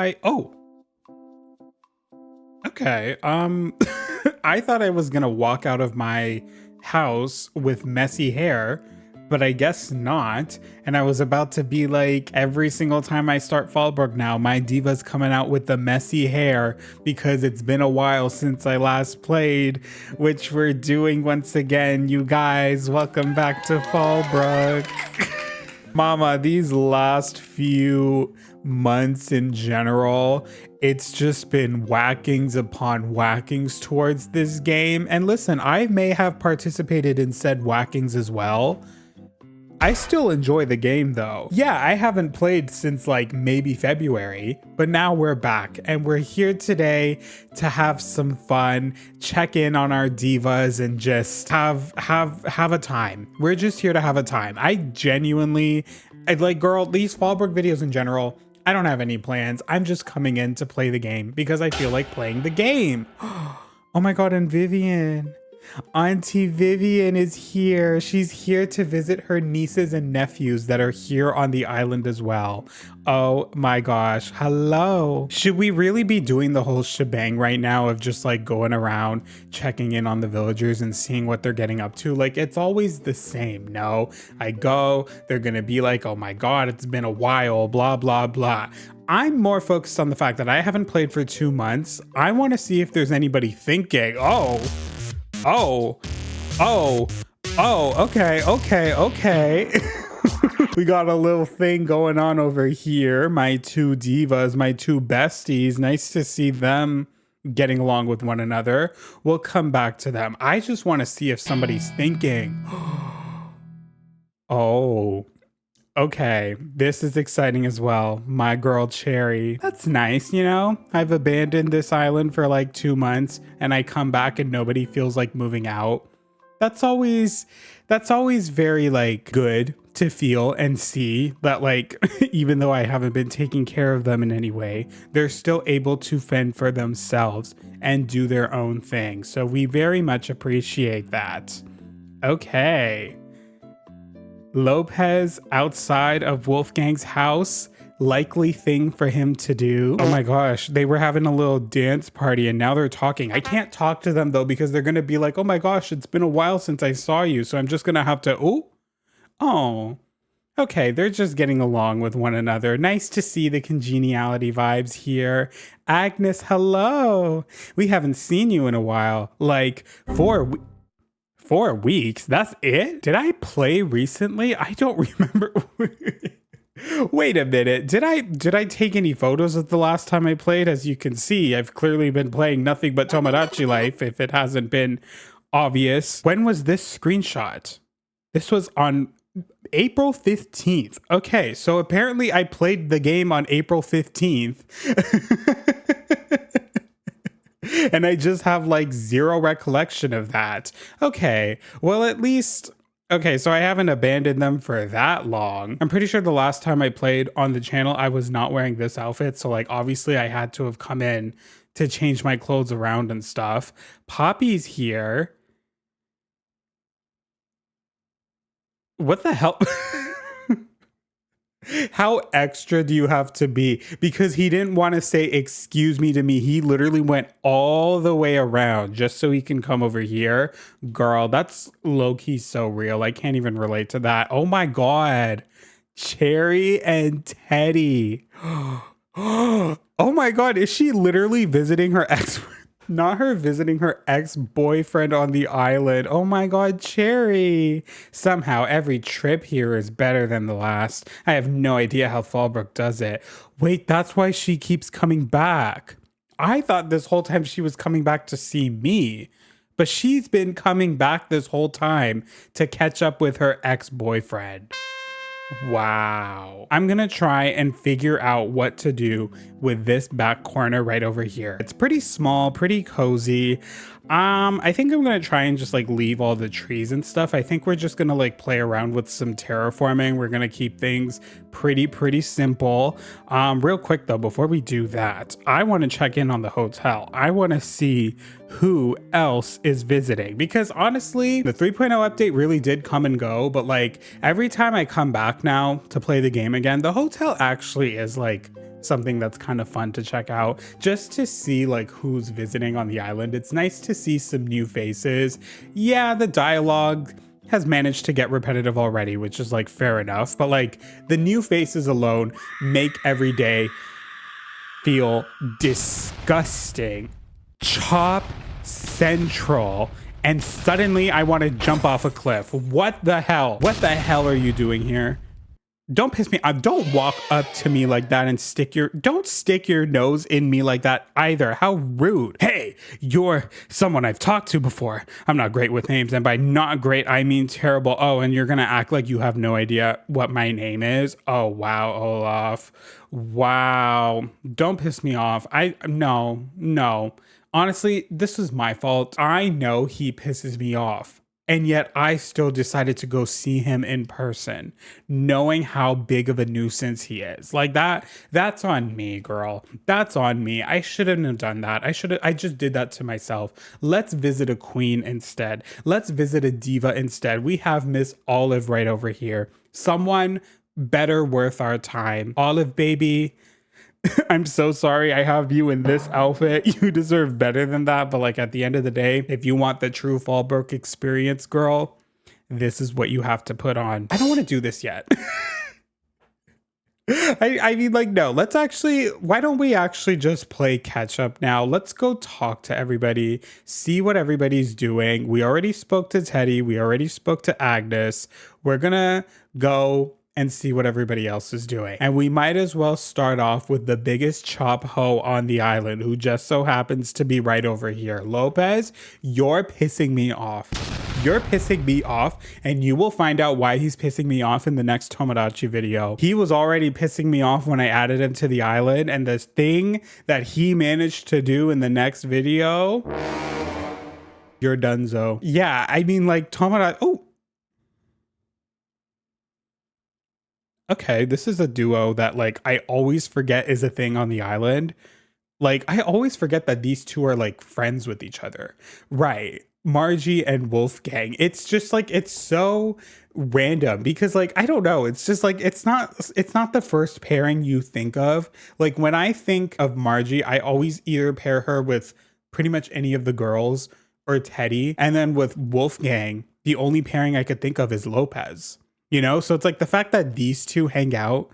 I, oh, okay. I thought I was gonna walk out of my house with messy hair, but I guess not. And I was about to be like, every single time I start Fallbrook now, my diva's coming out with the messy hair because it's been a while since I last played, which we're doing once again. You guys, welcome back to Fallbrook. Mama, these last few months in general, it's just been whackings upon whackings towards this game. And listen, I may have participated in said whackings as well. I still enjoy the game though. Yeah, I haven't played since like maybe February, but now we're back and we're here today to have some fun, check in on our divas and just have a time. We're just here to have a time. I'd like, girl, these Fallbrook videos in general, I don't have any plans. I'm just coming in to play the game because I feel like playing the game. Oh my God, and Vivian. Auntie Vivian is here. She's here to visit her nieces and nephews that are here on the island as well. Oh my gosh. Hello. Should we really be doing the whole shebang right now of just like going around checking in on the villagers and seeing what they're getting up to? Like, it's always the same. No, I go, they're gonna be like, oh my God, it's been a while, blah, blah, blah. I'm more focused on the fact that I haven't played for 2 months. I want to see if there's anybody thinking, okay. We got a little thing going on over here. My two divas, my two besties. Nice to see them getting along with one another. We'll come back to them. I just want to see if somebody's thinking. Oh, okay. This is exciting as well. My girl Cherry. That's nice, you know? I've abandoned this island for like 2 months and I come back and nobody feels like moving out. That's always very like good to feel and see that like, even though I haven't been taking care of them in any way, they're still able to fend for themselves and do their own thing. So we very much appreciate that. Okay. Lopez outside of Wolfgang's house. Likely thing for him to do. Oh my gosh, they were having a little dance party and now they're talking. I can't talk to them though because they're gonna be like, oh my gosh, it's been a while since I saw you. So I'm just gonna have to, oh. Okay, they're just getting along with one another. Nice to see the congeniality vibes here. Agnes, hello. We haven't seen you in a while. Like 4 weeks, that's it? Did I play recently? I don't remember. Wait a minute. Did I take any photos of the last time I played? As you can see, I've clearly been playing nothing but Tomodachi Life if it hasn't been obvious. When was this screenshot? This was on April 15th. Okay, so apparently I played the game on April 15th. And I just have like zero recollection of that. Okay, well at least... Okay, so I haven't abandoned them for that long. I'm pretty sure the last time I played on the channel, I was not wearing this outfit. So like, obviously I had to have come in to change my clothes around and stuff. Poppy's here. What the hell? How extra do you have to be? Because he didn't want to say, excuse me to me. He literally went all the way around just so he can come over here. Girl, that's low-key so real. I can't even relate to that. Oh my God. Cherry and Teddy. Oh my God. Is she literally visiting her ex? Not her visiting her ex-boyfriend on the island. Oh my God, Cherry. Somehow every trip here is better than the last. I have no idea how Fallbrook does it. Wait, that's why she keeps coming back. I thought this whole time she was coming back to see me, but she's been coming back this whole time to catch up with her ex-boyfriend. Wow. I'm gonna try and figure out what to do with this back corner right over here. It's pretty small, pretty cozy. I think I'm gonna try and just like leave all the trees and stuff. I think we're just gonna like play around with some terraforming. We're gonna keep things pretty simple. Real quick though, before we do that, I want to check in on the hotel. I want to see who else is visiting, because honestly, the 3.0 update really did come and go, but like every time I come back now to play the game again, the hotel actually is like something that's kind of fun to check out just to see like who's visiting on the island. It's nice to see some new faces. Yeah, the dialogue has managed to get repetitive already, which is like fair enough, but like the new faces alone make every day feel disgusting. Chop Central. And suddenly I want to jump off a cliff. What the hell? What the hell are you doing here? Don't piss me off. Don't walk up to me like that and don't stick your nose in me like that either. How rude. Hey, you're someone I've talked to before. I'm not great with names, and by not great, I mean terrible. Oh, and you're gonna act like you have no idea what my name is? Oh, wow, Olaf. Wow. Don't piss me off. No. Honestly, this was my fault. I know he pisses me off. And yet I still decided to go see him in person, knowing how big of a nuisance he is. Like that's on me, girl. That's on me. I shouldn't have done that. I just did that to myself. Let's visit a queen instead. Let's visit a diva instead. We have Miss Olive right over here. Someone better worth our time. Olive baby, I'm so sorry I have you in this outfit. You deserve better than that. But like at the end of the day, if you want the true Fallbrook experience, girl, this is what you have to put on. I don't want to do this yet. I mean, like, no, why don't we actually just play catch up now? Let's go talk to everybody, see what everybody's doing. We already spoke to Teddy. We already spoke to Agnes. We're gonna go and see what everybody else is doing. And we might as well start off with the biggest chop hoe on the island, who just so happens to be right over here. Lopez, you're pissing me off. You're pissing me off, and you will find out why he's pissing me off in the next Tomodachi video. He was already pissing me off when I added him to the island, and the thing that he managed to do in the next video, you're donezo. Yeah, I mean, like, Tomodachi, oh, okay, this is a duo that like I always forget is a thing on the island. Like I always forget that these two are like friends with each other. Right. Margie and Wolfgang. It's just like it's so random because like I don't know, it's just like it's not the first pairing you think of. Like when I think of Margie, I always either pair her with pretty much any of the girls or Teddy, and then with Wolfgang, the only pairing I could think of is Lopez. You know, so it's like the fact that these two hang out,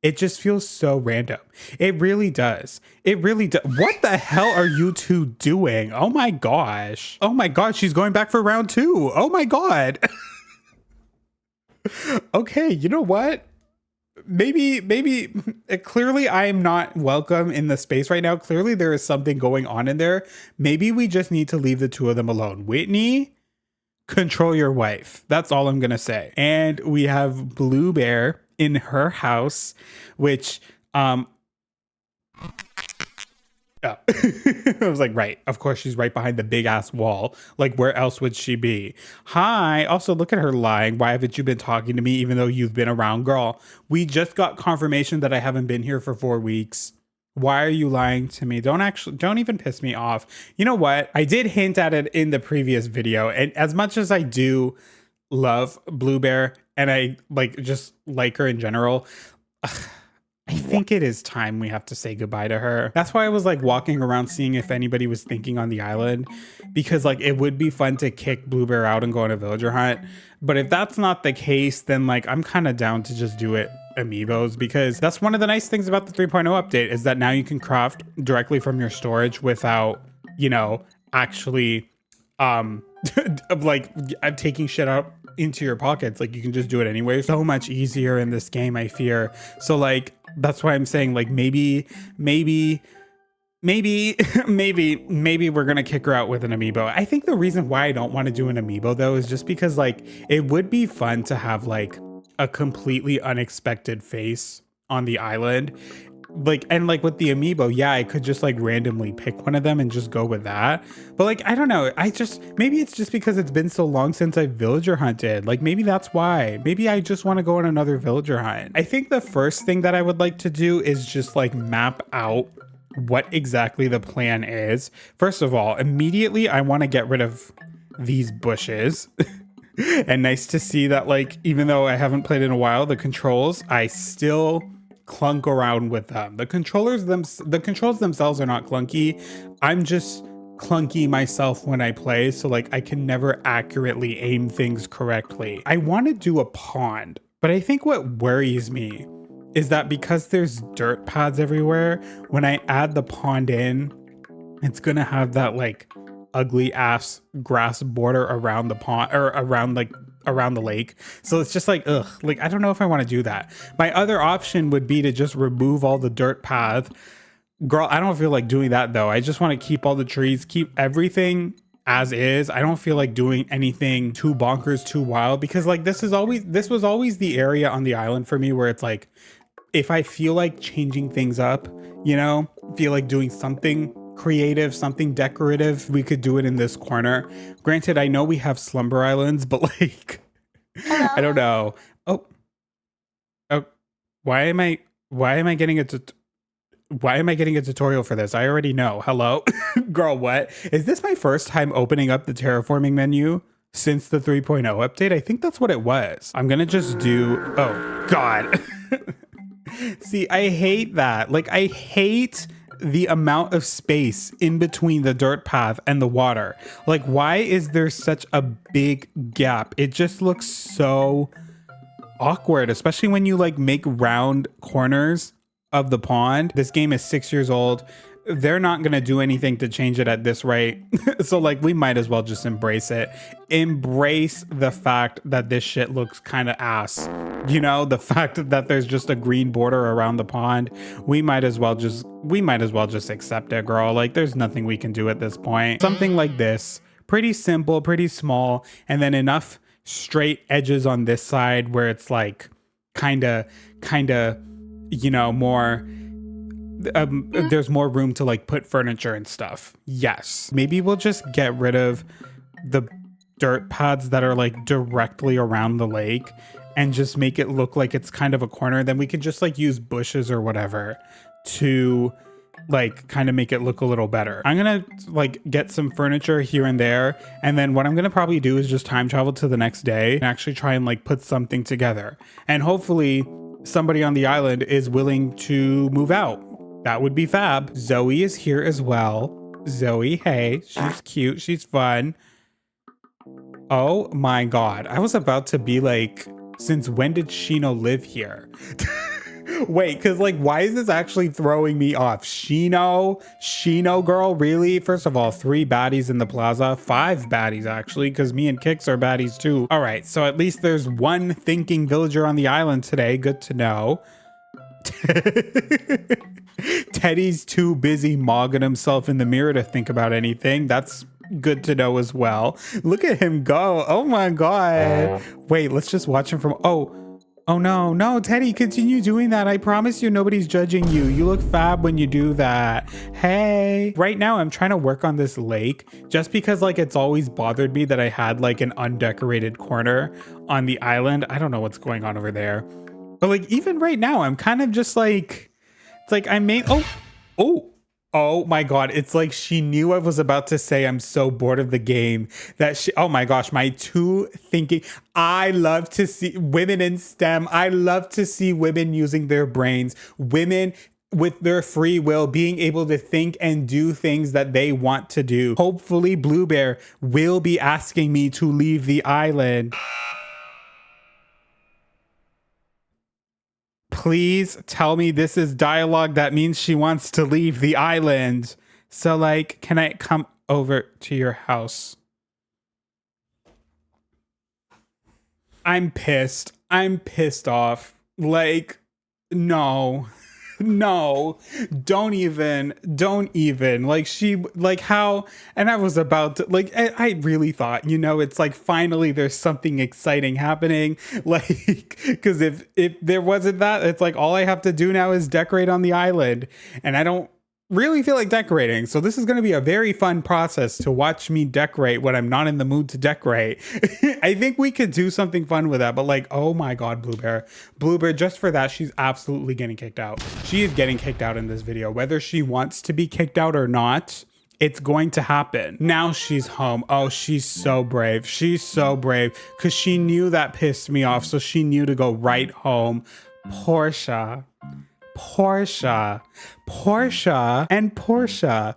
it just feels so random. It really does. It really does. What the hell are you two doing? Oh my gosh. Oh my god, she's going back for round 2. Oh my god. Okay, you know what? Maybe clearly I am not welcome in the space right now. Clearly there is something going on in there. Maybe we just need to leave the two of them alone. Whitney, control your wife. That's all I'm gonna say. And we have Bluebear in her house, which oh. I was like, right, of course she's right behind the big ass wall. Like where else would she be? Hi. Also, look at her lying. Why haven't you been talking to me even though you've been around? Girl, we just got confirmation that I haven't been here for 4 weeks. Why are you lying to me? Don't even piss me off. You know what? I did hint at it in the previous video. And as much as I do love Bluebear and I just like her in general, I think it is time we have to say goodbye to her. That's why I was like walking around seeing if anybody was thinking on the island, because like it would be fun to kick Bluebear out and go on a villager hunt. But if that's not the case, then like I'm kind of down to just do it amiibos, because that's one of the nice things about the 3.0 update is that now you can craft directly from your storage without, you know, actually like taking shit out into your pockets. Like you can just do it anyway. So much easier in this game, I fear. So like that's why I'm saying like maybe we're gonna kick her out with an amiibo. I think the reason why I don't want to do an amiibo though is just because like it would be fun to have like a completely unexpected face on the island. Like, and like with the amiibo, yeah, I could just like randomly pick one of them and just go with that. But like, I don't know. Maybe it's just because it's been so long since I villager hunted. Like maybe that's why. Maybe I just want to go on another villager hunt. I think the first thing that I would like to do is just like map out what exactly the plan is. First of all, immediately I want to get rid of these bushes. And nice to see that like, even though I haven't played in a while, the controls, I still clunk around with them. The controls themselves are not clunky. I'm just clunky myself when I play, so like I can never accurately aim things correctly. I want to do a pond, but I think what worries me is that because there's dirt pads everywhere, when I add the pond in, it's gonna have that like ugly ass grass border around the pond, or around the lake. So it's just like, ugh, like I don't know if I want to do that. My other option would be to just remove all the dirt path. Girl, I don't feel like doing that though. I just want to keep all the trees, keep everything as is. I don't feel like doing anything too bonkers, too wild, because like this was always the area on the island for me where it's like, if I feel like changing things up, you know, feel like doing something creative, something decorative, we could do it in this corner. Granted, I know we have slumber islands, but like, I don't know. Oh, why am I getting a tutorial for this? I already know. Hello? Girl, what? Is this my first time opening up the terraforming menu since the 3.0 update? I think that's what it was. I'm gonna just do, oh God. See, I hate that. Like, I hate the amount of space in between the dirt path and the water. Like, why is there such a big gap? It just looks so awkward, especially when you like make round corners of the pond. This game is 6 years old. They're not gonna do anything to change it at this rate. So like, we might as well just embrace it. Embrace the fact that this shit looks kind of ass. You know, the fact that there's just a green border around the pond. We might as well just accept it, girl. Like, there's nothing we can do at this point. Something like this, pretty simple, pretty small, and then enough straight edges on this side where it's like kind of, you know, more there's more room to like put furniture and stuff. Yes, maybe we'll just get rid of the dirt pads that are like directly around the lake and just make it look like it's kind of a corner. Then we can just like use bushes or whatever to like kind of make it look a little better. I'm gonna like get some furniture here and there, and then what I'm gonna probably do is just time travel to the next day and actually try and like put something together, and hopefully somebody on the island is willing to move out. That would be fab. Zoe is here as well. Zoe, hey, she's cute, she's fun. Oh my God, I was about to be like, since when did Shino live here? Wait, because like, why is this actually throwing me off? Shino girl, really? First of all, 3 baddies in the plaza, 5 baddies actually, because me and Kix are baddies too. All right, so at least there's one thinking villager on the island today. Good to know. Teddy's too busy mogging himself in the mirror to think about anything. That's good to know as well. Look at him go. Oh my God. Wait, let's just watch him from, oh no, Teddy, continue doing that. I promise you nobody's judging you. You look fab when you do that. Hey. Right now I'm trying to work on this lake just because like it's always bothered me that I had like an undecorated corner on the island. I don't know what's going on over there. But like even right now I'm kind of just like, it's like I made, oh my God. It's like she knew I was about to say I'm so bored of the game that she, oh my gosh, my two thinking. I love to see women in STEM. I love to see women using their brains, women with their free will being able to think and do things that they want to do. Hopefully Bluebear will be asking me to leave the island. Please tell me this is dialogue that means she wants to leave the island. So like, can I come over to your house? I'm pissed. I'm pissed off. Like, no, don't even like she, like how, and I was about to like, I really thought, you know, it's like finally there's something exciting happening. Like, cause if there wasn't that, it's like all I have to do now is decorate on the island, and I don't really feel like decorating. So this is going to be a very fun process to watch me decorate when I'm not in the mood to decorate. I think we could do something fun with that, but like, oh my God, Bluebear, just for that, she's absolutely getting kicked out. She is getting kicked out in this video, whether she wants to be kicked out or not. It's going to happen. Now she's home. Oh, she's so brave. She's so brave because she knew that pissed me off. So she knew to go right home. Portia. Portia, and Portia.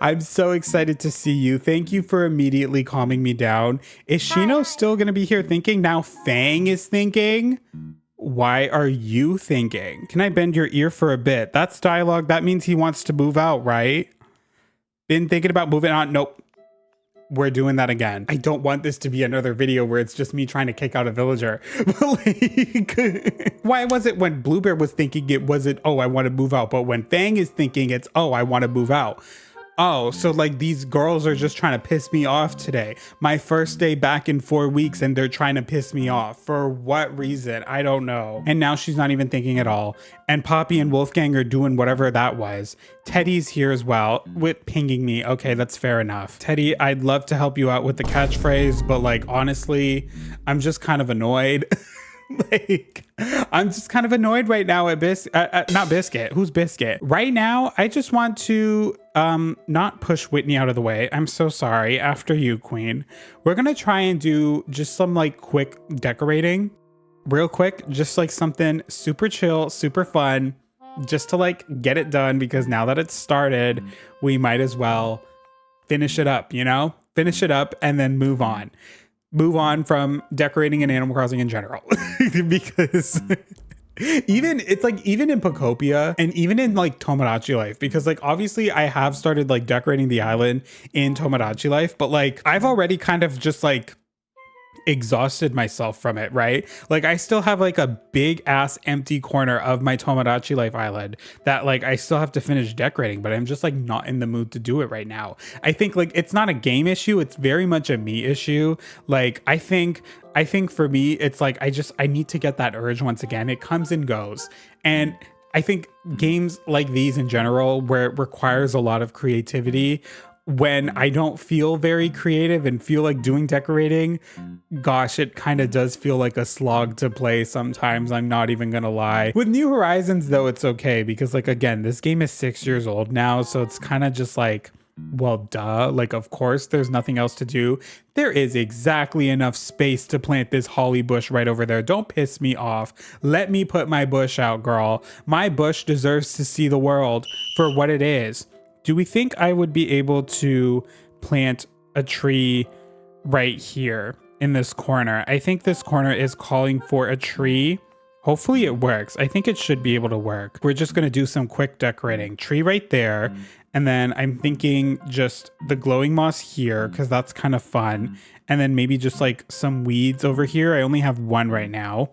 I'm so excited to see you. Thank you for immediately calming me down. Is Shino still gonna be here thinking? Now Fang is thinking? Why are you thinking? Can I bend your ear for a bit? That's dialogue. That means he wants to move out, right? Been thinking about moving on? Nope. We're doing that again. I don't want this to be another video where it's just me trying to kick out a villager. But like, why was it when Bluebear was thinking it wasn't, oh, I want to move out, but when Fang is thinking it's, oh, I want to move out? Oh, so like these girls are just trying to piss me off today. My first day back in 4 weeks and they're trying to piss me off. For what reason? I don't know. And now she's not even thinking at all. And Poppy and Wolfgang are doing whatever that was. Teddy's here as well with pinging me. Okay, that's fair enough. Teddy, I'd love to help you out with the catchphrase, but like, honestly, I'm just kind of annoyed. Like, I'm just kind of annoyed right now at not Biscuit. Who's Biscuit? Right now, I just want to not push Whitney out of the way. I'm so sorry. After you, Queen. We're gonna try and do just some like quick decorating. Real quick, just like something super chill, super fun, just to like get it done, because now that it's started, we might as well finish it up, you know? Finish it up and then move on. Move on from decorating in Animal Crossing in general. Because even it's like even in Pokopia and even in like Tomodachi Life, because like obviously I have started like decorating the island in Tomodachi Life, but like I've already kind of just like exhausted myself from it, right? Like I still have like a big ass empty corner of my Tomodachi Life island that like I still have to finish decorating, but I'm just like not in the mood to do it right now. I think like it's not a game issue, it's very much a me issue. Like I think for me it's like I need to get that urge once again. It comes and goes. And I think games like these in general, where it requires a lot of creativity, when I don't feel very creative and feel like doing decorating, gosh, it kind of does feel like a slog to play sometimes. I'm not even gonna lie. With New Horizons though, it's okay, because like again, this game is 6 years old now, so it's kind of just like, well, duh, like of course there's nothing else to do. There is exactly enough space to plant this holly bush right over there. Don't piss me off. Let me put my bush out, girl. My bush deserves to see the world for what it is. Do we think I would be able to plant a tree right here in this corner? I think this corner is calling for a tree. Hopefully it works. I think it should be able to work. We're just going to do some quick decorating. Tree right there. And then I'm thinking just the glowing moss here, because that's kind of fun. And then maybe just like some weeds over here. I only have one right now.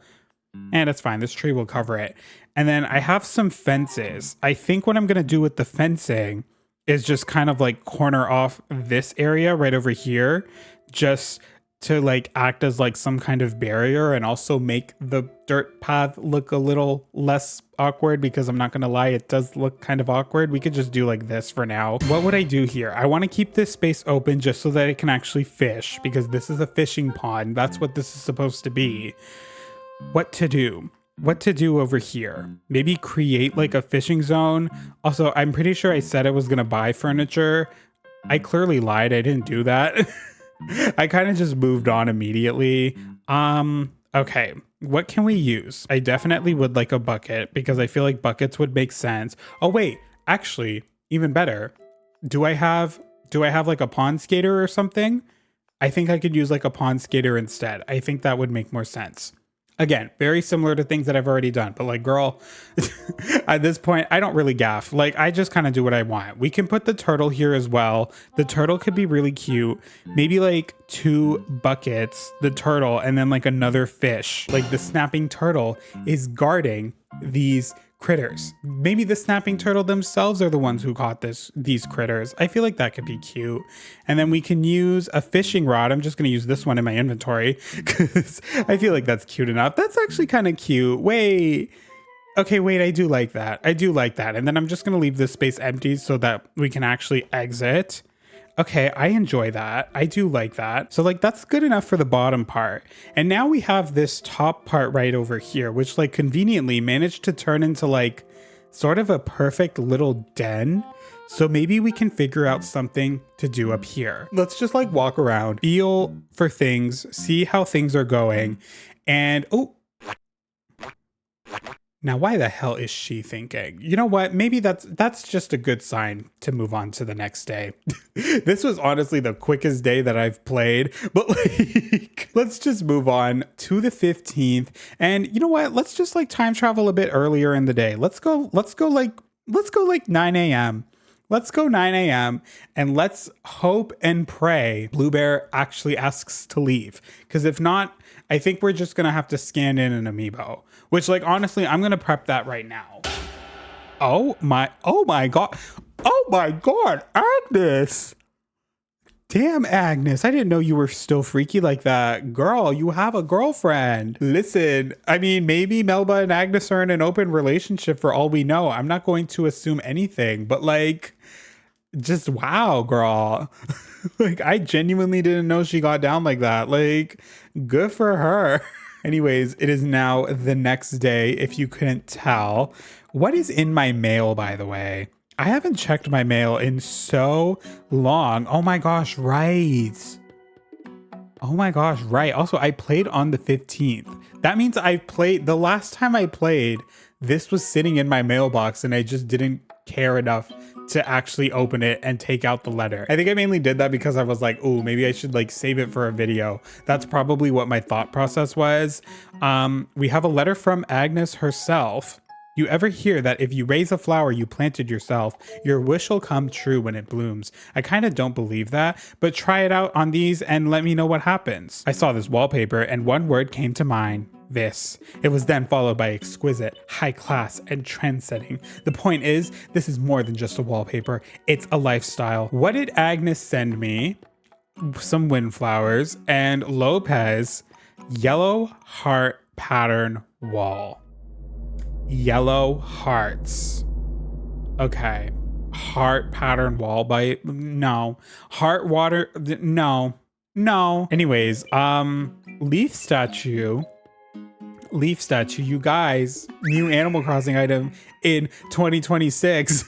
And it's fine. This tree will cover it. And then I have some fences. I think what I'm going to do with the fencing is just kind of like corner off this area right over here, just to like act as like some kind of barrier and also make the dirt path look a little less awkward, because I'm not gonna lie, it does look kind of awkward. We could just do like this for now. What would I do here? I want to keep this space open just so that I can actually fish, because this is a fishing pond. That's what this is supposed to be. What to do? What to do over here? Maybe create like a fishing zone. Also, I'm pretty sure I said I was gonna buy furniture. I clearly lied. I didn't do that. I kind of just moved on immediately. Okay, what can we use? I definitely would like a bucket, because I feel like buckets would make sense. Oh wait, actually, even better. Do I have like a pond skater or something? I think I could use like a pond skater instead. I think that would make more sense. Again, very similar to things that I've already done, but like, girl, at this point, I don't really gaff. Like, I just kind of do what I want. We can put the turtle here as well. The turtle could be really cute. Maybe like 2 buckets, the turtle, and then like another fish. Like the snapping turtle is guarding these critters. Maybe the snapping turtle themselves are the ones who caught these critters. I feel like that could be cute. And then we can use a fishing rod. I'm just going to use this one in my inventory because I feel like that's cute enough. That's actually kind of cute. Wait. Okay, wait, I do like that. I do like that. And then I'm just going to leave this space empty so that we can actually exit. Okay, I enjoy that. I do like that. So like that's good enough for the bottom part. And now we have this top part right over here, which like conveniently managed to turn into like sort of a perfect little den. So maybe we can figure out something to do up here. Let's just like walk around, feel for things, see how things are going. And oh, Now, why the hell is she thinking? You know what? Maybe that's just a good sign to move on to the next day. This was honestly the quickest day that I've played, but like, let's just move on to the 15th. And you know what? Let's just like time travel a bit earlier in the day. Let's go like 9 a.m. Let's go 9 a.m. and let's hope and pray Bluebear actually asks to leave. Because if not, I think we're just going to have to scan in an amiibo. Which, like, honestly, I'm going to prep that right now. Oh my God. Oh my God, Agnes. Damn, Agnes, I didn't know you were still freaky like that. Girl, you have a girlfriend. Listen, I mean, maybe Melba and Agnes are in an open relationship for all we know. I'm not going to assume anything, but like, just wow, girl. Like, I genuinely didn't know she got down like that. Like, good for her. Anyways, it is now the next day, if you couldn't tell. What is in my mail, by the way? I haven't checked my mail in so long. Oh my gosh, right. Oh my gosh, right. Also, I played on the 15th. That means the last time I played, this was sitting in my mailbox and I just didn't care enough to actually open it and take out the letter. I think I mainly did that because I was like, oh, maybe I should like save it for a video. That's probably what my thought process was. We have a letter from Agnes herself. You ever hear that if you raise a flower you planted yourself, your wish will come true when it blooms? I kind of don't believe that, but try it out on these and let me know what happens. I saw this wallpaper and one word came to mind. This. It was then followed by exquisite, high class, and trend-setting. The point is, this is more than just a wallpaper. It's a lifestyle. What did Agnes send me? Some windflowers and Lopez yellow heart pattern wall. Yellow hearts. Okay. Heart pattern wall by no. Heart water no. No. Anyways, leaf statue, you guys, new Animal Crossing item in 2026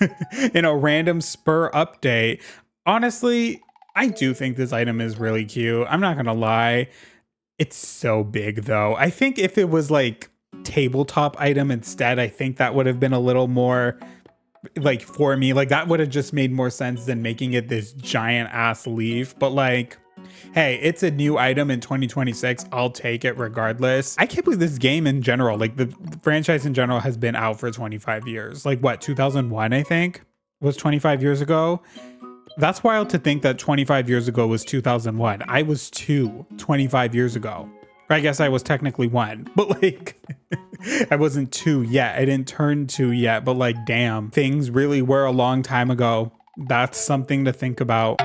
in a random spur update. Honestly, I do think this item is really cute. I'm not gonna lie. It's so big though. I think if it was like tabletop item instead, I think that would have been a little more like for me, like that would have just made more sense than making it this giant ass leaf. But like, hey, it's a new item in 2026. I'll take it regardless. I can't believe this game in general, like the franchise in general, has been out for 25 years. Like what, 2001, I think, was 25 years ago. That's wild to think that 25 years ago was 2001. I was 25 years ago. I guess I was technically 1, but like, I wasn't 2 yet. I didn't turn 2 yet, but like, damn, things really were a long time ago. That's something to think about.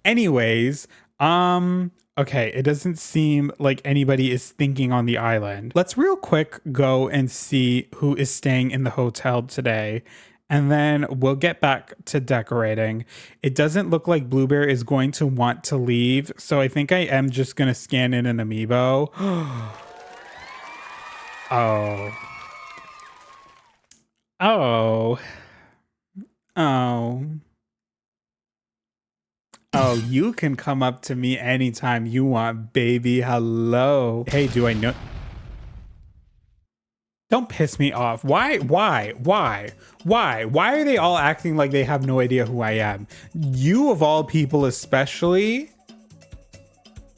Anyways, okay, it doesn't seem like anybody is thinking on the island. Let's real quick go and see who is staying in the hotel today, and then we'll get back to decorating. It doesn't look like Bluebear is going to want to leave, so I think I am just gonna scan in an amiibo. Oh. Oh. Oh. Oh, you can come up to me anytime you want, baby. Hello. Hey, do I know? Don't piss me off. Why are they all acting like they have no idea who I am? You of all people especially?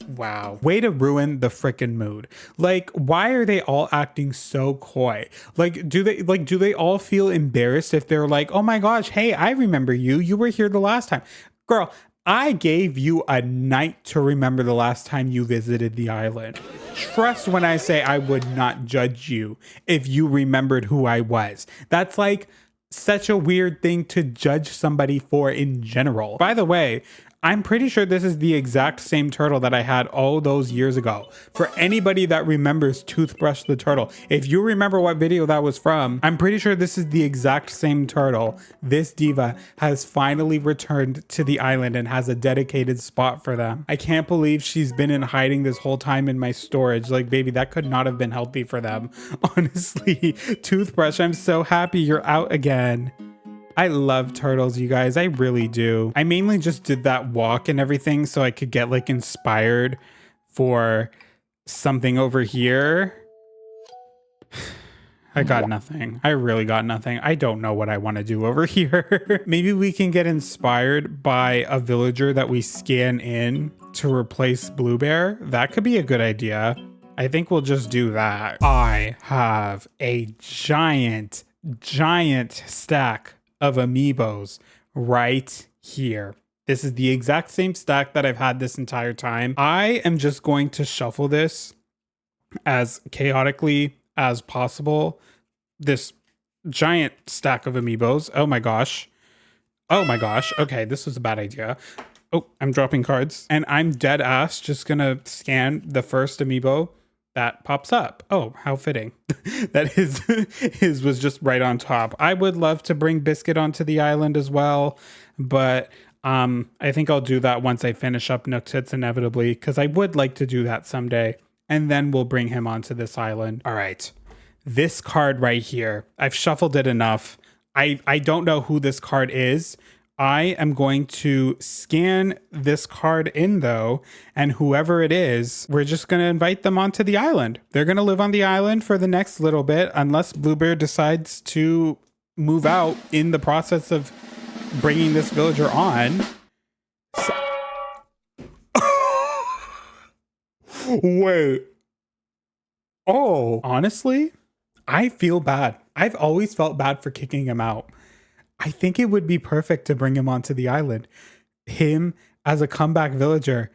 Wow. Way to ruin the frickin' mood. Like, why are they all acting so coy? Like, do they all feel embarrassed if they're like, oh my gosh, hey, I remember you. You were here the last time. Girl, I gave you a night to remember the last time you visited the island. Trust when I say I would not judge you if you remembered who I was. That's like such a weird thing to judge somebody for in general. By the way, I'm pretty sure this is the exact same turtle that I had all those years ago. For anybody that remembers Toothbrush the turtle, if you remember what video that was from, I'm pretty sure this is the exact same turtle. This diva has finally returned to the island and has a dedicated spot for them. I can't believe she's been in hiding this whole time in my storage. Like, baby, that could not have been healthy for them. Honestly, Toothbrush, I'm so happy you're out again. I love turtles, you guys. I really do. I mainly just did that walk and everything so I could get like inspired for something over here. I got nothing. I really got nothing. I don't know what I want to do over here. Maybe we can get inspired by a villager that we scan in to replace Bluebear. That could be a good idea. I think we'll just do that. I have a giant stack of amiibos right here. This is the exact same stack that I've had this entire time. I am just going to shuffle this as chaotically as possible. This giant stack of amiibos. Oh my gosh. Oh my gosh. Okay, this was a bad idea. Oh, I'm dropping cards. And I'm dead ass just gonna scan the first amiibo that pops up. Oh, how fitting. That his was just right on top. I would love to bring Biscuit onto the island as well, but I think I'll do that once I finish up Nook Tits inevitably, because I would like to do that someday. And then we'll bring him onto this island. All right. This card right here, I've shuffled it enough. I don't know who this card is. I am going to scan this card in though, and whoever it is, we're just going to invite them onto the island. They're going to live on the island for the next little bit, unless Bluebear decides to move out in the process of bringing this villager on. Wait. Oh, honestly, I feel bad. I've always felt bad for kicking him out. I think it would be perfect to bring him onto the island. Him as a comeback villager.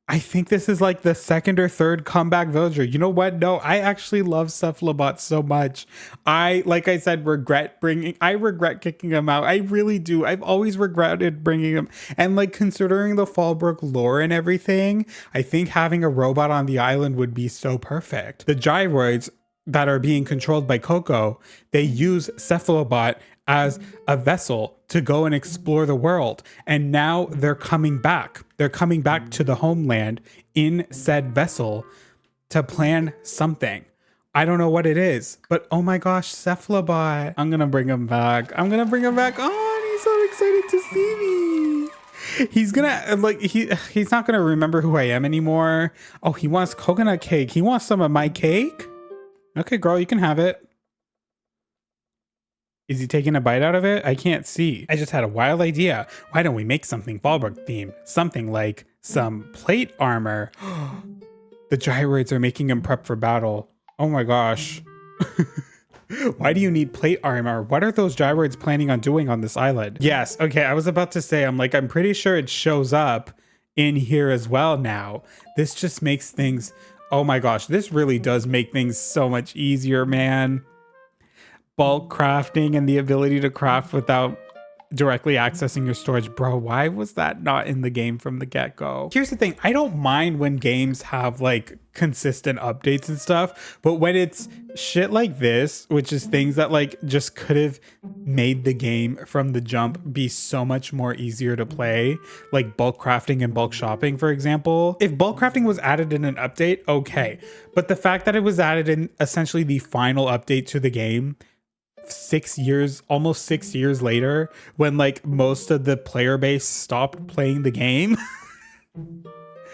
I think this is like the second or third comeback villager. You know what? No, I actually love Sephalobot so much. Like I said, I regret kicking him out. I really do. I've always regretted bringing him. And like considering the Fallbrook lore and everything, I think having a robot on the island would be so perfect. The gyroids that are being controlled by Coco, they use Sephalobot as a vessel to go and explore the world. And now they're coming back. They're coming back to the homeland in said vessel to plan something. I don't know what it is, but oh my gosh, Sephalobot. I'm gonna bring him back. I'm gonna bring him back. Oh, he's so excited to see me. He's gonna, like, he's not gonna remember who I am anymore. Oh, he wants coconut cake. He wants some of my cake. Okay, girl, you can have it. Is he taking a bite out of it? I can't see. I just had a wild idea. Why don't we make something Fallbrook themed? Something like some plate armor. The gyroids are making him prep for battle. Oh my gosh. Why do you need plate armor? What are those gyroids planning on doing on this island? Yes, okay, I was about to say, I'm pretty sure it shows up in here as well now. This just makes things, oh my gosh, this really does make things so much easier, man. Bulk crafting and the ability to craft without directly accessing your storage. Bro, why was that not in the game from the get-go? Here's the thing, I don't mind when games have like consistent updates and stuff, but when it's shit like this, which is things that like just could have made the game from the jump be so much more easier to play, like bulk crafting and bulk shopping, for example. If bulk crafting was added in an update, okay, but the fact that it was added in essentially the final update to the game, almost 6 years later, when like most of the player base stopped playing the game.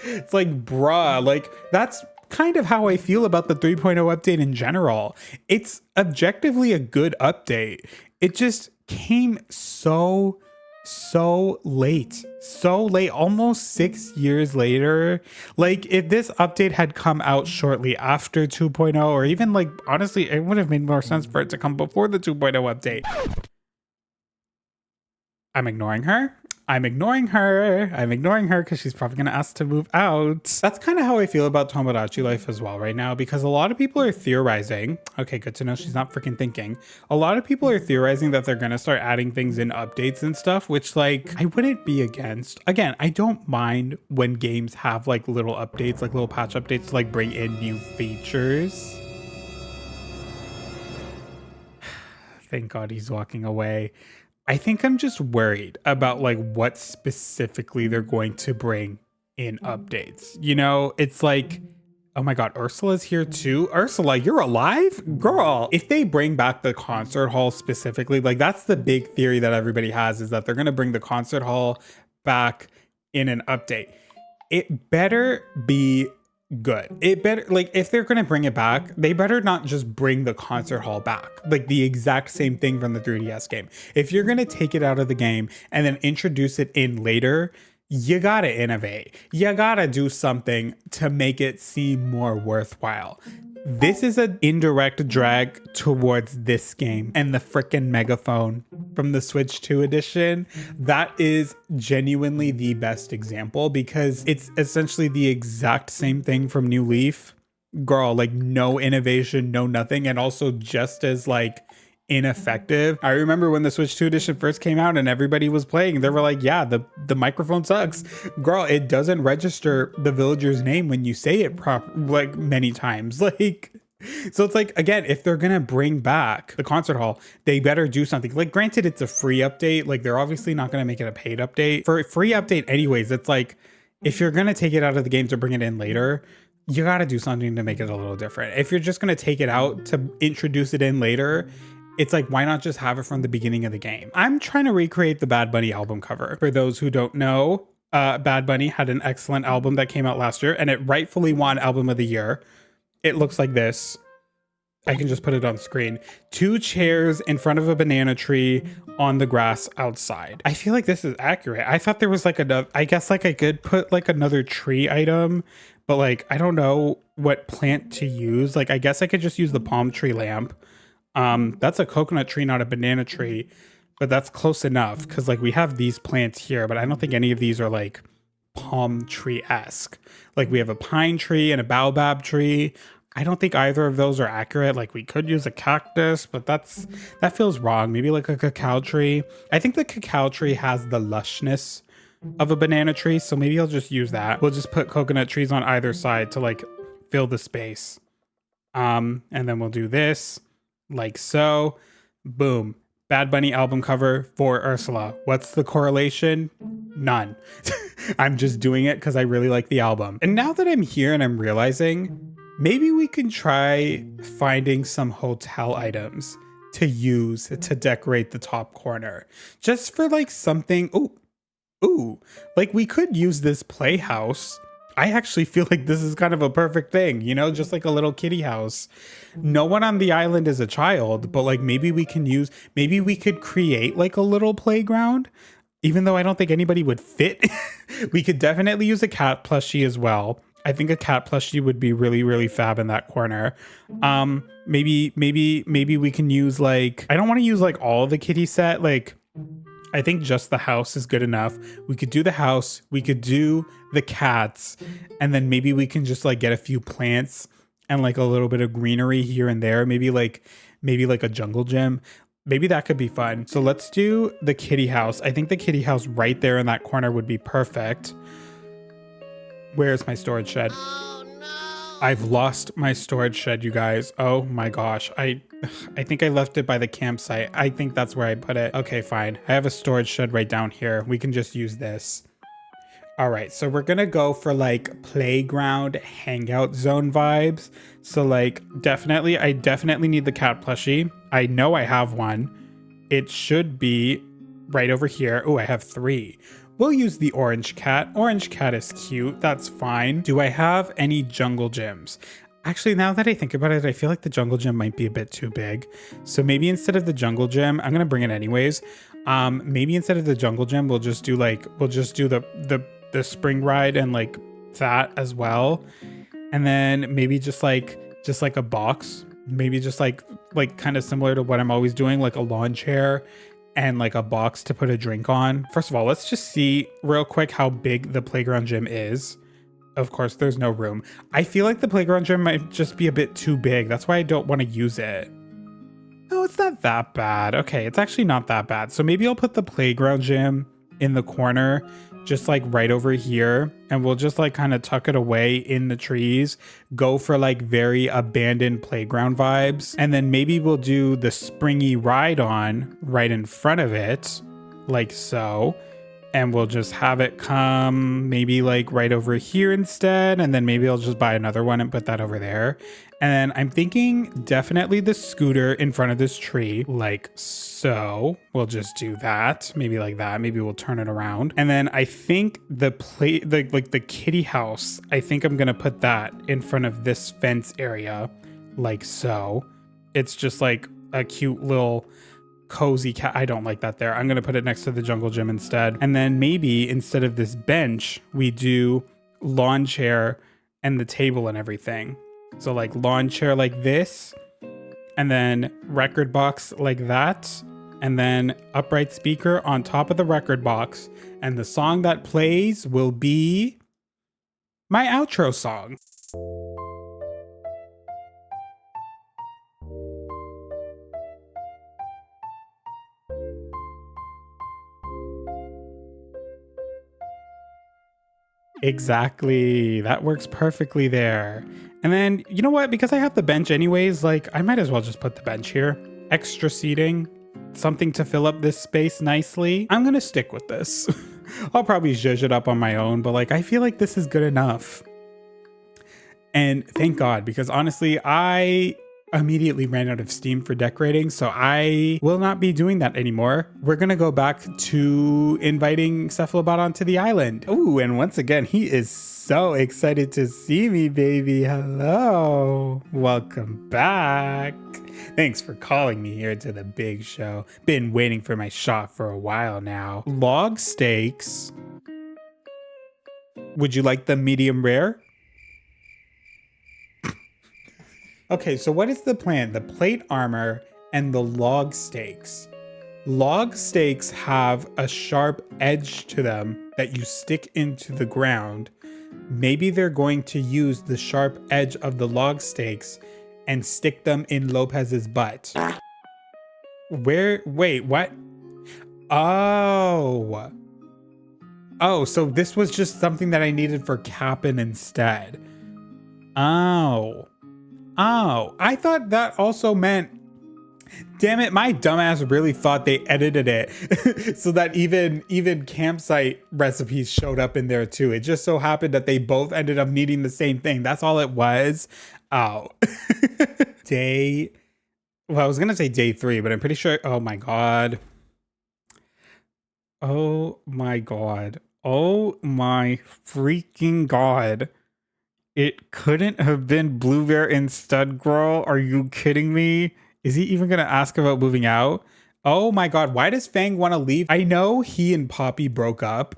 It's like, bruh, like that's kind of how I feel about the 3.0 update in general. It's objectively a good update. It just came so late, almost 6 years later. Like if this update had come out shortly after 2.0, or even like, honestly, it would have made more sense for it to come before the 2.0 update. I'm ignoring her because she's probably going to ask to move out. That's kind of how I feel about Tomodachi life as well right now, because a lot of people are theorizing. Okay, good to know she's not freaking thinking. A lot of people are theorizing that they're going to start adding things in updates and stuff, which like I wouldn't be against. Again, I don't mind when games have like little updates, like little patch updates to like bring in new features. Thank God he's walking away. I think I'm just worried about like what specifically they're going to bring in updates. You know, it's like, oh my God, Ursula's here too. Ursula, you're alive? Girl, if they bring back the concert hall specifically, like that's the big theory that everybody has, is that they're going to bring the concert hall back in an update. It better be good. It better, like, if they're gonna bring it back, they better not just bring the concert hall back, like the exact same thing from the 3DS game. If you're gonna take it out of the game and then introduce it in later, you gotta innovate. You gotta do something to make it seem more worthwhile. This is an indirect drag towards this game and the frickin' megaphone from the Switch 2 edition. That is genuinely the best example because it's essentially the exact same thing from New Leaf. Girl, like no innovation, no nothing, and also just as like ineffective. I remember when the Switch 2 edition first came out and everybody was playing, they were like, yeah, the microphone sucks. Girl, it doesn't register the villager's name when you say it like many times. Like, so it's like, again, if they're gonna bring back the concert hall, they better do something. Like, granted, it's a free update. Like, they're obviously not gonna make it a paid update. For a free update anyways, it's like, if you're gonna take it out of the game to bring it in later, you gotta do something to make it a little different. If you're just gonna take it out to introduce it in later, it's like, why not just have it from the beginning of the game? I'm trying to recreate the Bad Bunny album cover. For those who don't know, Bad Bunny had an excellent album that came out last year, and it rightfully won Album of the Year. It looks like this. I can just put it on screen. 2 chairs in front of a banana tree on the grass outside. I feel like this is accurate. I thought there was like another, I guess like I could put like another tree item, but like, I don't know what plant to use. Like, I guess I could just use the palm tree lamp. That's a coconut tree, not a banana tree, but that's close enough because like we have these plants here, but I don't think any of these are like palm tree-esque. Like we have a pine tree and a baobab tree. I don't think either of those are accurate. Like we could use a cactus, but that feels wrong. Maybe like a cacao tree. I think the cacao tree has the lushness of a banana tree, so maybe I'll just use that. We'll just put coconut trees on either side to like fill the space. And then we'll do this. Like so, boom. Bad Bunny album cover for Ursula. What's the correlation? None. I'm just doing it because I really like the album. And now that I'm here and I'm realizing, maybe we can try finding some hotel items to use to decorate the top corner. Just for like something, ooh, like we could use this playhouse. I actually feel like this is kind of a perfect thing, you know, just like a little kitty house. No one on the island is a child, but like maybe we could create like a little playground, even though I don't think anybody would fit. We could definitely use a cat plushie as well. I think a cat plushie would be really, really fab in that corner. Maybe we can use like, I don't want to use like all the kitty set. Like, I think just the house is good enough. We could do the house, we could do the cats, and then maybe we can just like get a few plants and like a little bit of greenery here and there. Maybe like a jungle gym. Maybe that could be fun. So let's do the kitty house. I think the kitty house right there in that corner would be perfect. Where's my storage shed? Oh, no. I've lost my storage shed, you guys. Oh my gosh. I think I left it by the campsite. I think that's where I put it. Okay, fine. I have a storage shed right down here. We can just use this. All right, so we're gonna go for like playground hangout zone vibes. So like I definitely need the cat plushie. I know I have one. It should be right over here. Oh, I have 3. We'll use the orange cat. Orange cat is cute. That's fine. Do I have any jungle gyms? Actually, now that I think about it, I feel like the jungle gym might be a bit too big. So maybe instead of the jungle gym, I'm gonna bring it anyways. Maybe instead of the jungle gym, we'll just do the spring ride and like that as well. And then maybe just like a box. Maybe just like kind of similar to what I'm always doing, like a lawn chair and like a box to put a drink on. First of all, let's just see real quick how big the playground gym is. Of course, there's no room. I feel like the playground gym might just be a bit too big. That's why I don't want to use it. No, it's not that bad. Okay, it's actually not that bad. So maybe I'll put the playground gym in the corner, just like right over here. And we'll just like kind of tuck it away in the trees. Go for like very abandoned playground vibes. And then maybe we'll do the springy ride on right in front of it, like so. And we'll just have it come maybe like right over here instead. And then maybe I'll just buy another one and put that over there. And then I'm thinking definitely the scooter in front of this tree, like so. We'll just do that. Maybe like that. Maybe we'll turn it around. And then I think the kitty house, I think I'm gonna put that in front of this fence area, like so. It's just like a cute little cozy cat. I don't like that there. I'm gonna put it next to the jungle gym instead. And then maybe instead of this bench, we do lawn chair and the table and everything. So like lawn chair like this, and then record box like that, and then upright speaker on top of the record box. And the song that plays will be my outro song. Exactly. That works perfectly there. And then, you know what? Because I have the bench anyways, like I might as well just put the bench here. Extra seating, something to fill up this space nicely. I'm gonna stick with this. I'll probably zhuzh it up on my own, but like I feel like this is good enough. And thank God, because honestly, I immediately ran out of steam for decorating, so I will not be doing that anymore. We're gonna go back to inviting Sephalobot onto the island. Ooh, and once again, he is so excited to see me, baby. Hello, welcome back. Thanks for calling me here to the big show. Been waiting for my shot for a while now. Log steaks. Would you like them medium rare? Okay, so what is the plan? The plate armor and the log stakes. Log stakes have a sharp edge to them that you stick into the ground. Maybe they're going to use the sharp edge of the log stakes and stick them in Lopez's butt. Wait, what? Oh, so this was just something that I needed for Cap'n instead. Oh, I thought that also meant, damn it, my dumbass really thought they edited it so that even campsite recipes showed up in there too. It just so happened that they both ended up needing the same thing. That's all it was. Oh. I was gonna say day 3, but I'm pretty sure, oh my god. Oh my god. Oh my freaking god. It couldn't have been Bluebear instead, girl. Are you kidding me? Is he even gonna ask about moving out? Oh my god, why does Fang want to leave? I know he and Poppy broke up.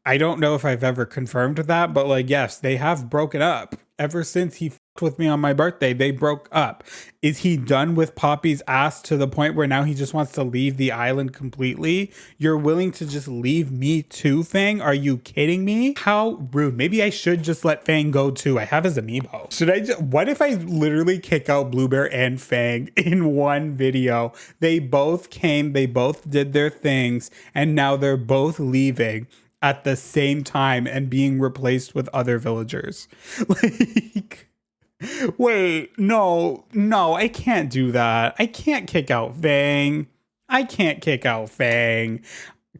I don't know if I've ever confirmed that, but like, yes, they have broken up. Ever since he fucked with me on my birthday, they broke up. Is he done with Poppy's ass to the point where now he just wants to leave the island completely? You're willing to just leave me too, Fang? Are you kidding me? How rude. Maybe I should just let Fang go too. I have his amiibo. Should I just, what if I literally kick out Bluebear and Fang in one video? They both came, they both did their things, and now they're both leaving at the same time and being replaced with other villagers. Like, wait, no, I can't do that. I can't kick out Fang.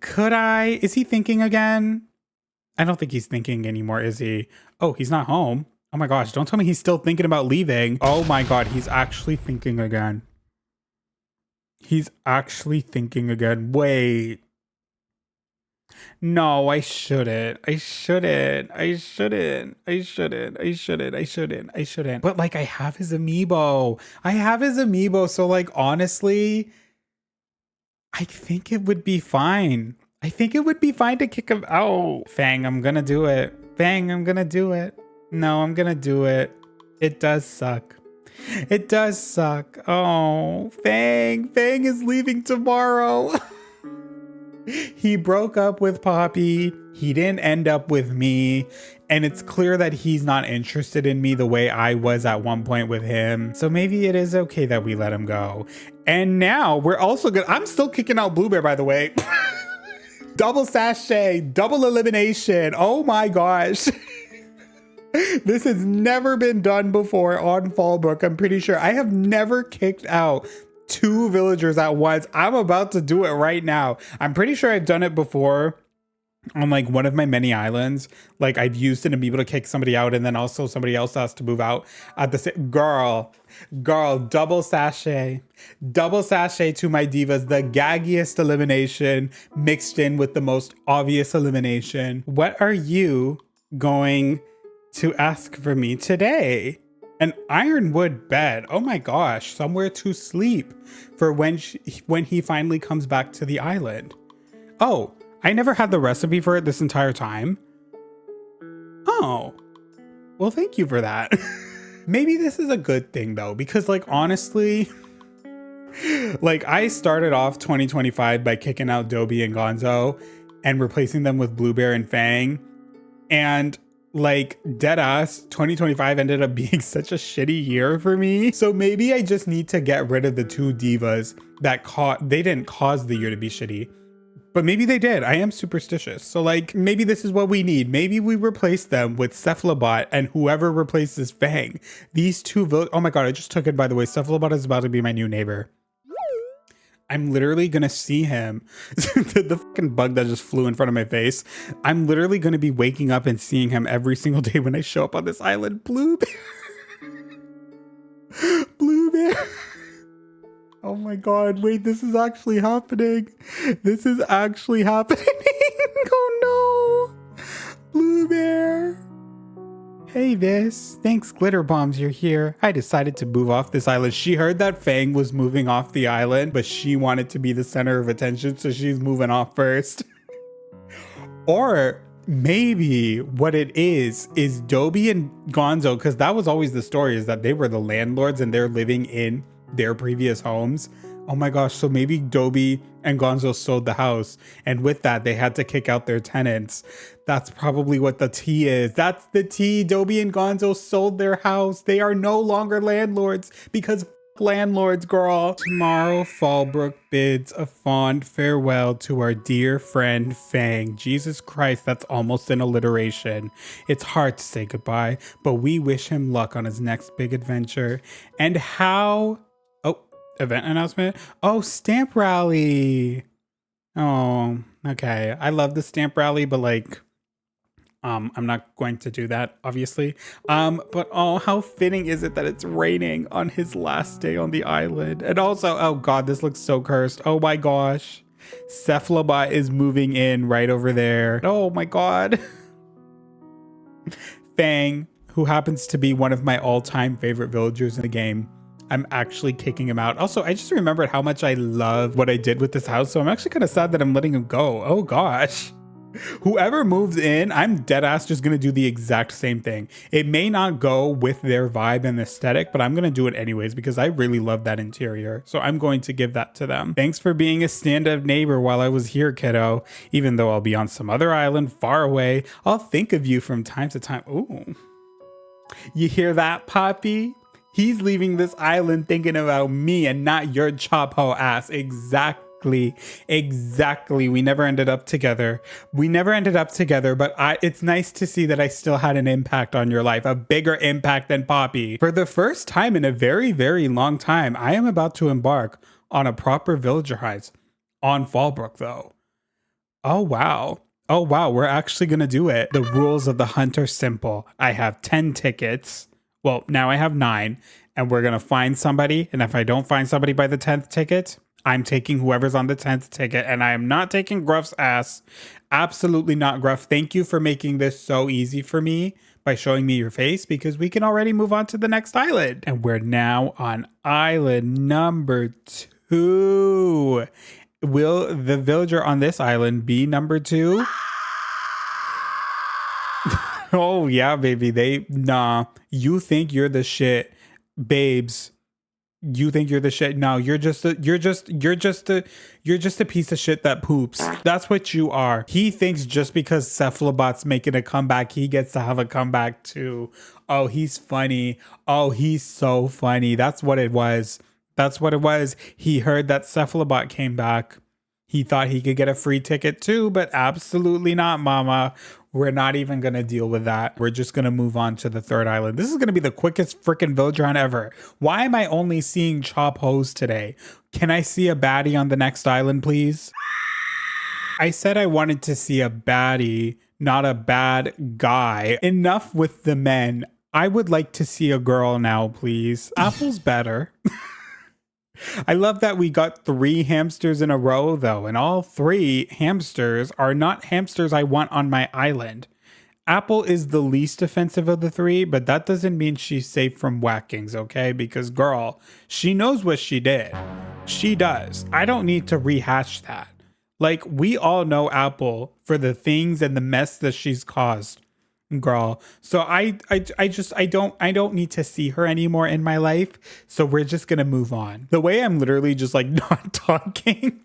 Could I? Is he thinking again? I don't think he's thinking anymore, is he? Oh, he's not home. Oh my gosh, don't tell me he's still thinking about leaving. Oh my god, he's actually thinking again. Wait. No, I shouldn't. But like, I have his amiibo. So like, honestly, I think it would be fine. To kick him out. Fang, I'm gonna do it. No, I'm gonna do it. It does suck. Oh, Fang is leaving tomorrow. He broke up with Poppy. He didn't end up with me. And it's clear that he's not interested in me the way I was at one point with him. So maybe it is okay that we let him go. And now we're also good. I'm still kicking out Bluebear, by the way. Double sachet, double elimination. Oh my gosh. This has never been done before on Fallbrook. I'm pretty sure I have never kicked out 2 villagers at once. I'm about to do it right now. I'm pretty sure I've done it before on like one of my many islands. Like I've used it to be able to kick somebody out, and then also somebody else has to move out at the same. Girl, double sachet to my divas. The gaggiest elimination mixed in with the most obvious elimination. What are you going to ask for me today? An ironwood bed. Oh my gosh, somewhere to sleep for when he finally comes back to the island. Oh, I never had the recipe for it this entire time. Oh, well, thank you for that. Maybe this is a good thing though, because like, honestly, like I started off 2025 by kicking out Dobby and Gonzo and replacing them with Bluebear and Fang. And like deadass, 2025 ended up being such a shitty year for me. So maybe I just need to get rid of the two divas that they didn't cause the year to be shitty. But maybe they did. I am superstitious. So like, maybe this is what we need. Maybe we replace them with Sephalobot and whoever replaces Fang. These two, oh my God, I just took it by the way. Sephalobot is about to be my new neighbor. I'm literally gonna see him. the fucking bug that just flew in front of my face. I'm literally gonna be waking up and seeing him every single day when I show up on this island. Bluebear. Bluebear. Oh my God, wait, this is actually happening. This is actually happening. Oh no. Bluebear. Hey Vis, thanks Glitter Bombs you're here. I decided to move off this island. She heard that Fang was moving off the island, but she wanted to be the center of attention, so she's moving off first. Or maybe what it is Dobby and Gonzo, because that was always the story, is that they were the landlords and they're living in their previous homes. Oh my gosh, so maybe Dobby and Gonzo sold the house, and with that they had to kick out their tenants. That's probably what the tea is. That's the tea. Dobby and Gonzo sold their house. They are no longer landlords because landlords, girl. Tomorrow, Fallbrook bids a fond farewell to our dear friend Fang. Jesus Christ, that's almost an alliteration. It's hard to say goodbye, but we wish him luck on his next big adventure. And how... Oh, event announcement? Oh, stamp rally. Oh, okay. I love the stamp rally, but like... I'm not going to do that, obviously. But oh, how fitting is it that it's raining on his last day on the island? And also, oh God, this looks so cursed. Oh my gosh. Sephalobot is moving in right over there. Oh my God. Fang, who happens to be one of my all-time favorite villagers in the game. I'm actually kicking him out. Also, I just remembered how much I love what I did with this house. So I'm actually kind of sad that I'm letting him go. Oh gosh. Whoever moves in, I'm dead ass just gonna do the exact same thing. It may not go with their vibe and aesthetic, but I'm gonna do it anyways because I really love that interior. So I'm going to give that to them. Thanks for being a stand-up neighbor while I was here, kiddo. Even though I'll be on some other island far away, I'll think of you from time to time. Ooh. You hear that, Poppy? He's leaving this island thinking about me and not your chop ho ass. Exactly. We never ended up together. But it's nice to see that I still had an impact on your life, a bigger impact than Poppy. For the first time in a very, very long time, I am about to embark on a proper villager heist on Fallbrook, though. Oh, wow. We're actually going to do it. The rules of the hunt are simple. I have 10 tickets. Well, now I have 9, and we're going to find somebody. And if I don't find somebody by the 10th ticket, I'm taking whoever's on the 10th ticket, and I am not taking Gruff's ass. Absolutely not, Gruff. Thank you for making this so easy for me by showing me your face, because we can already move on to the next island. And we're now on island number 2. Will the villager on this island be number 2? Oh yeah, baby. Nah. You think you're the shit, babes. You think you're the shit. No, you're just a piece of shit that poops. That's what you are. He thinks just because Cephalobot's making a comeback, he gets to have a comeback too. Oh, he's funny. Oh, he's so funny. That's what it was. He heard that Sephalobot came back. He thought he could get a free ticket too, but absolutely not, mama. We're not even going to deal with that. We're just going to move on to the 3rd island. This is going to be the quickest freaking villager hunt ever. Why am I only seeing chop hoes today? Can I see a baddie on the next island, please? I said I wanted to see a baddie, not a bad guy. Enough with the men. I would like to see a girl now, please. Apple's better. I love that we got 3 hamsters in a row, though, and all 3 hamsters are not hamsters I want on my island. Apple is the least offensive of the 3, but that doesn't mean she's safe from whackings, okay? Because, girl, she knows what she did. She does. I don't need to rehash that. Like, we all know Apple for the things and the mess that she's caused, girl. So I don't need to see her anymore in my life. So we're just gonna move on. The way I'm literally just like not talking.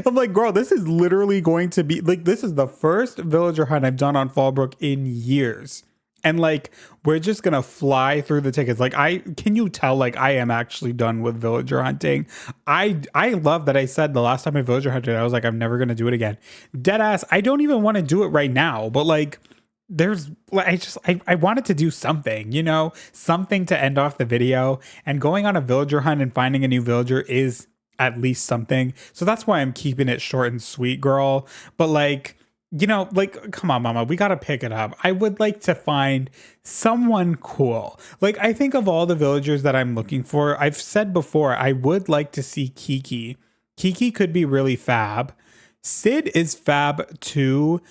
I'm like, girl, this is literally going to be like, this is the first villager hunt I've done on Fallbrook in years. And like, we're just gonna fly through the tickets. Like, can you tell, like, I am actually done with villager hunting. I love that I said the last time I villager hunted, I was like, I'm never gonna do it again. Deadass, I don't even want to do it right now, but like, I wanted to do something, you know, something to end off the video, and going on a villager hunt and finding a new villager is at least something. So that's why I'm keeping it short and sweet, girl. But like, you know, like, come on, mama, we got to pick it up. I would like to find someone cool. Like, I think of all the villagers that I'm looking for, I've said before, I would like to see Kiki. Kiki could be really fab. Sid is fab too.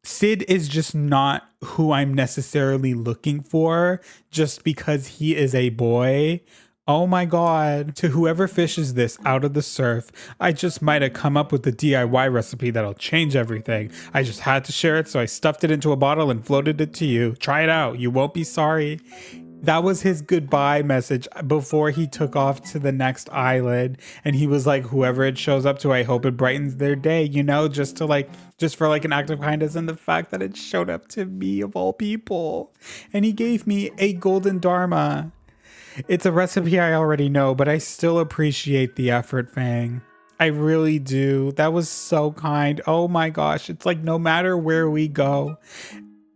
Sid is just not who I'm necessarily looking for just because he is a boy. Oh my God. To whoever fishes this out of the surf, I just might have come up with the DIY recipe that'll change everything. I just had to share it, so I stuffed it into a bottle and floated it to you. Try it out. You won't be sorry. That was his goodbye message before he took off to the next island. And he was like, whoever it shows up to, I hope it brightens their day, you know, just for like an act of kindness. And the fact that it showed up to me of all people. And he gave me a golden dharma. It's a recipe I already know, but I still appreciate the effort, Fang. I really do. That was so kind. Oh my gosh. It's like no matter where we go,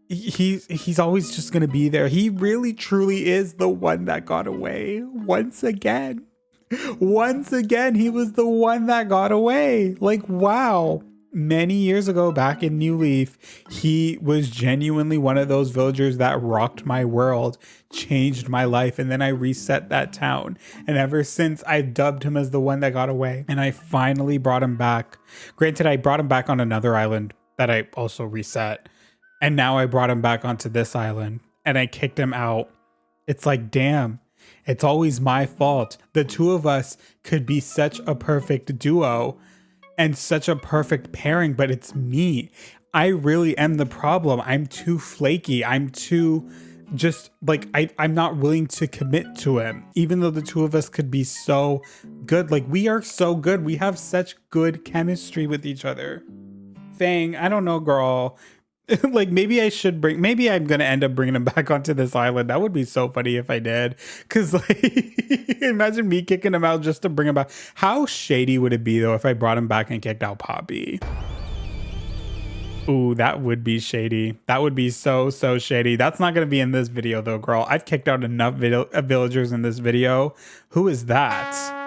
he's always just going to be there. He really truly is the one that got away. Once again, he was the one that got away. Like, wow. Many years ago, back in New Leaf, he was genuinely one of those villagers that rocked my world, changed my life, and then I reset that town. And ever since, I've dubbed him as the one that got away. And I finally brought him back. Granted, I brought him back on another island that I also reset. And now I brought him back onto this island and I kicked him out. It's like, damn, it's always my fault. The two of us could be such a perfect duo and such a perfect pairing, but it's me. I really am the problem. I'm too flaky. I'm too just like, I'm not willing to commit to him, even though the two of us could be so good. Like, we are so good. We have such good chemistry with each other. Fang, I don't know, girl. Like, maybe I'm gonna end up bringing him back onto this island. That would be so funny if I did, because like, imagine me kicking him out just to bring him back. How shady would it be though if I brought him back and kicked out Poppy? Ooh, that would be shady. That would be so shady. That's not gonna be in this video though, girl. I've kicked out enough villagers in this video. Who is that?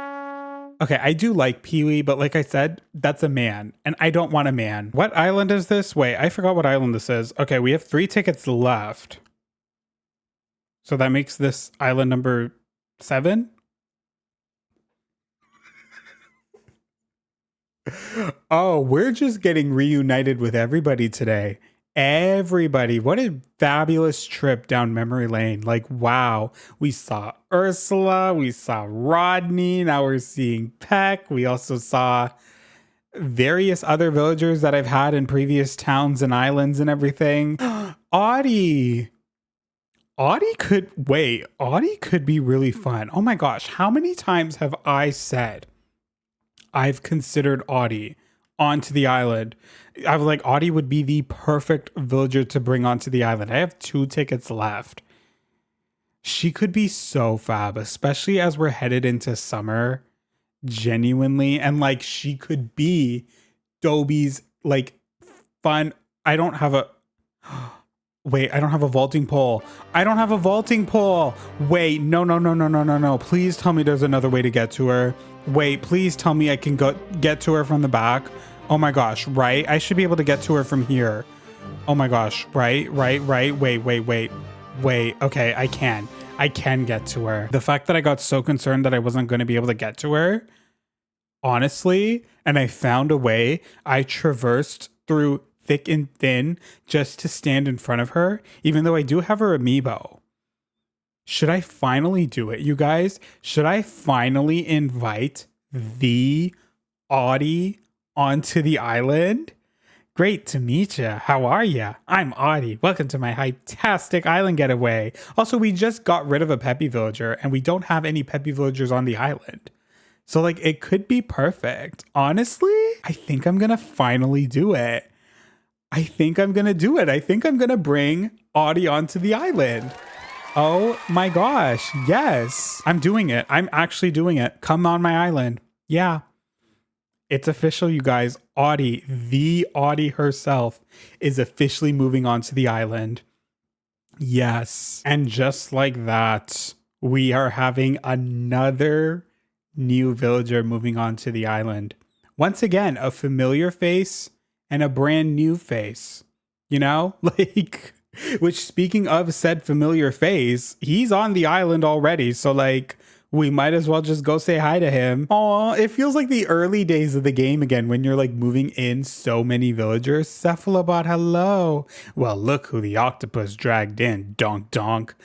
Okay, I do like Pee-wee, but like I said, that's a man, and I don't want a man. What island is this? Wait, I forgot what island this is. Okay, we have 3 tickets left. So that makes this island number 7? Oh, we're just getting reunited with everybody today. Everybody, what a fabulous trip down memory lane. Like, wow, we saw Ursula, we saw Rodney, now we're seeing Peck. We also saw various other villagers that I've had in previous towns and islands and everything. Audie could be really fun. Oh my gosh, how many times have I said I've considered Audie onto the island? I was like, Audie would be the perfect villager to bring onto the island. I have 2 tickets left. She could be so fab, especially as we're headed into summer. Genuinely. And like, she could be Dobie's like fun. I don't have a vaulting pole. Wait, no. Please tell me there's another way to get to her. Wait, please tell me I can get to her from the back. Oh my gosh, right? I should be able to get to her from here. Oh my gosh, right? Wait, okay, I can. I can get to her. The fact that I got so concerned that I wasn't going to be able to get to her, honestly, and I found a way. I traversed through thick and thin just to stand in front of her, even though I do have her amiibo. Should I finally do it, you guys? Should I finally invite the Audie onto the island? Great to meet ya. How are ya? I'm Audie. Welcome to my hytastic island getaway. Also, we just got rid of a peppy villager and we don't have any peppy villagers on the island. So like it could be perfect. Honestly, I think I'm gonna finally do it. I think I'm gonna do it. I think I'm gonna bring Audie onto the island. Oh my gosh. Yes. I'm doing it. I'm actually doing it. Come on my island. Yeah. It's official, you guys. Audie, the Audie herself, is officially moving onto the island. Yes. And just like that, we are having another new villager moving onto the island. Once again, a familiar face and a brand new face. You know? Like, which speaking of said familiar face, he's on the island already. So like, we might as well just go say hi to him. Aw, it feels like the early days of the game again when you're like moving in so many villagers. Sephalobot, hello. Well, look who the octopus dragged in, donk donk.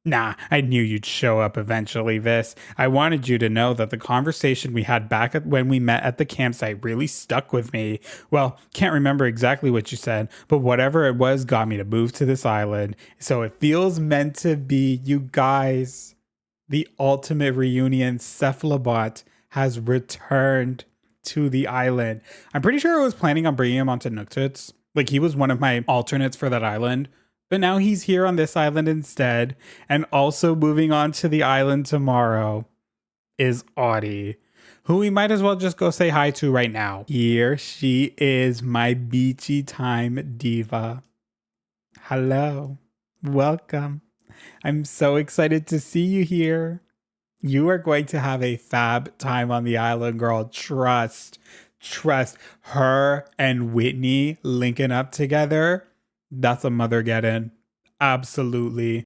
Nah, I knew you'd show up eventually, Vis. I wanted you to know that the conversation we had back when we met at the campsite really stuck with me. Well, can't remember exactly what you said, but whatever it was got me to move to this island. So it feels meant to be, you guys. The ultimate reunion, Sephalobot, has returned to the island. I'm pretty sure I was planning on bringing him onto Nooktoots. Like, he was one of my alternates for that island. But now he's here on this island instead. And also moving on to the island tomorrow is Audie, who we might as well just go say hi to right now. Here she is, my beachy time diva. Hello. Welcome. I'm so excited to see you here. You are going to have a fab time on the island, girl. Trust. Her and Whitney linking up together. That's a mother get in. Absolutely.